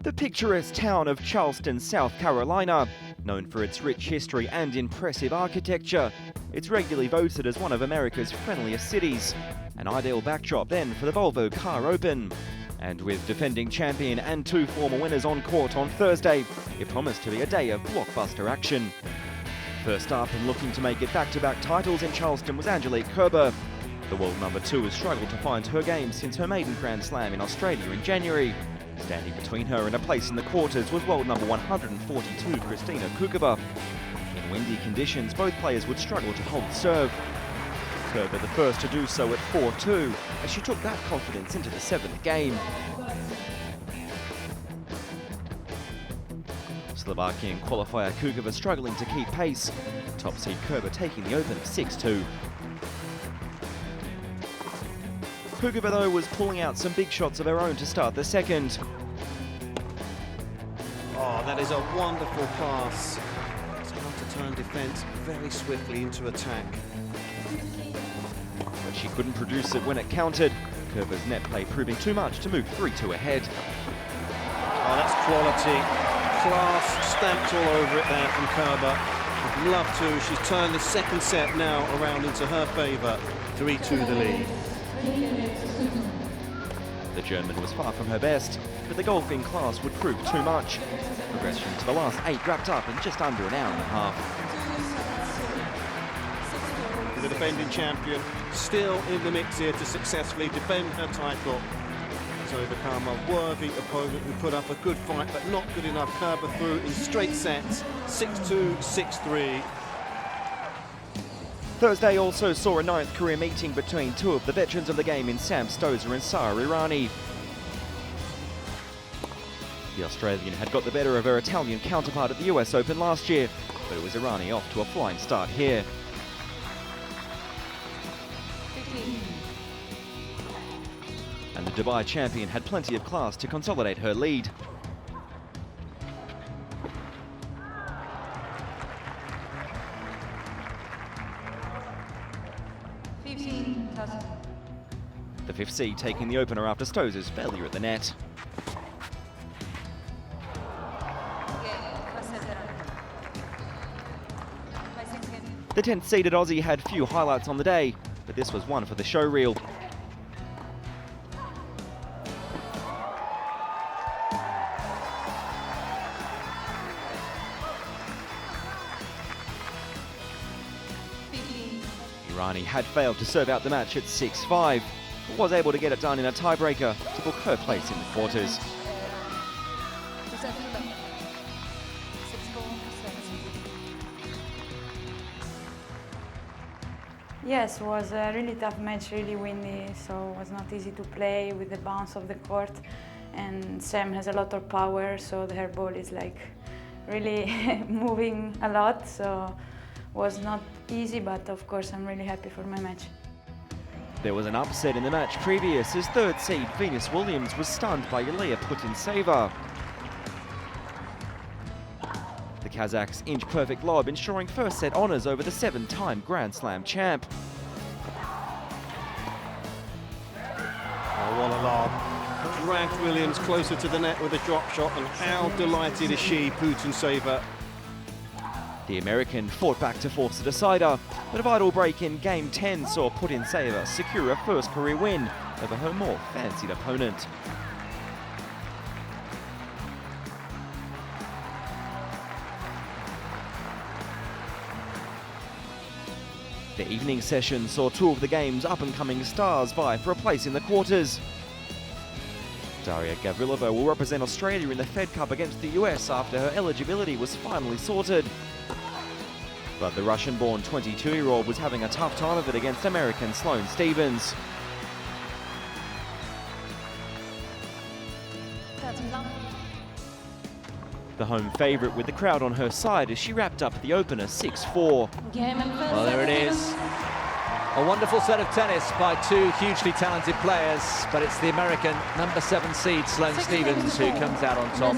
The picturesque town of Charleston, South Carolina, known for its rich history and impressive architecture, it's regularly voted as one of America's friendliest cities. An ideal backdrop then for the Volvo Car Open. And with defending champion and two former winners on court on Thursday, it promised to be a day of blockbuster action. First up and looking to make it back-to-back titles in Charleston was Angelique Kerber. The world number 2 has struggled to find her game since her maiden Grand Slam in Australia in January. Standing between her and a place in the quarters was world number 142 Kristina Kukoba. In windy conditions, both players would struggle to hold serve. Kerber the first to do so at 4-2, as she took that confidence into the 7th game. Slovakian qualifier Kukoba struggling to keep pace. Top seed Kerber taking the open of 6-2. Kukoba, though, was pulling out some big shots of her own to start the second. Oh, that is a wonderful pass. It's enough to turn defence very swiftly into attack. But she couldn't produce it when it counted. Kerber's net play proving too much to move 3-2 ahead. Oh, that's quality. Class stamped all over it there from Kerber. I'd love to. She's turned the second set now around into her favour. 3-2 the lead. The German was far from her best, but the golfing class would prove too much. Progression to the last 8 wrapped up in just under an hour and a half. The defending champion still in the mix here to successfully defend her title. To overcome a worthy opponent who put up a good fight, but not good enough. Kerber through in straight sets, 6-2, 6-3. Thursday also saw a 9th career meeting between two of the veterans of the game in Sam Stosur and Sara Errani. The Australian had got the better of her Italian counterpart at the US Open last year, but it was Errani off to a flying start here. And the Dubai champion had plenty of class to consolidate her lead. The 5th seed taking the opener after Stosur's failure at the net. The 10th seeded Aussie had few highlights on the day, but this was one for the showreel. Errani had failed to serve out the match at 6-5, but was able to get it done in a tiebreaker to book her place in the quarters. Yes, it was a really tough match, really windy, so it was not easy to play with the bounce of the court. And Sam has a lot of power, so her ball is like really moving a lot, so was not easy, but of course I'm really happy for my match. There was an upset in the match previous as 3rd seed Venus Williams was stunned by Yulia Putintseva. The Kazakh's inch-perfect lob ensuring first set honours over the 7-time Grand Slam champ. Oh, what a lob. Dragged Williams closer to the net with a drop shot, and how delighted is she, Putintseva. The American fought back to force a decider, but a vital break in Game 10 saw Putintseva secure her first career win over her more fancied opponent. The evening session saw two of the game's up-and-coming stars vie for a place in the quarters. Daria Gavrilova will represent Australia in the Fed Cup against the US after her eligibility was finally sorted. But the Russian-born 22-year-old was having a tough time of it against American Sloane Stephens. The home favourite with the crowd on her side as she wrapped up the opener 6-4. Well, there it is. A wonderful set of tennis by two hugely talented players, but it's the American number 7 seed Sloane Stephens who comes out on top.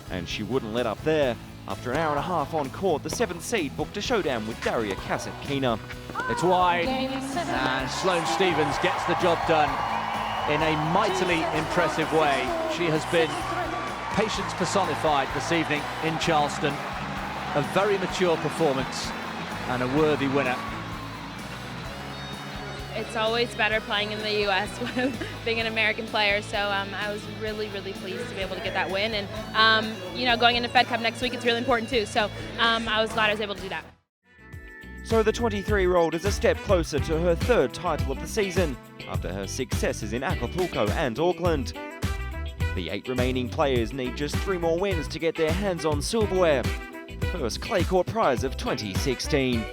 And she wouldn't let up there. After an hour and a half on court, the 7th seed booked a showdown with Daria Kasatkina. It's wide, and Sloane Stephens gets the job done in a mightily impressive way. She has been patience personified this evening in Charleston. A very mature performance and a worthy winner. It's always better playing in the U.S. being an American player, so I was really, really pleased to be able to get that win. And, you know, going into Fed Cup next week, it's really important too, so I was glad I was able to do that. So the 23-year-old is a step closer to her third title of the season, after her successes in Acapulco and Auckland. The 8 remaining players need just 3 more wins to get their hands on silverware, the first clay court prize of 2016.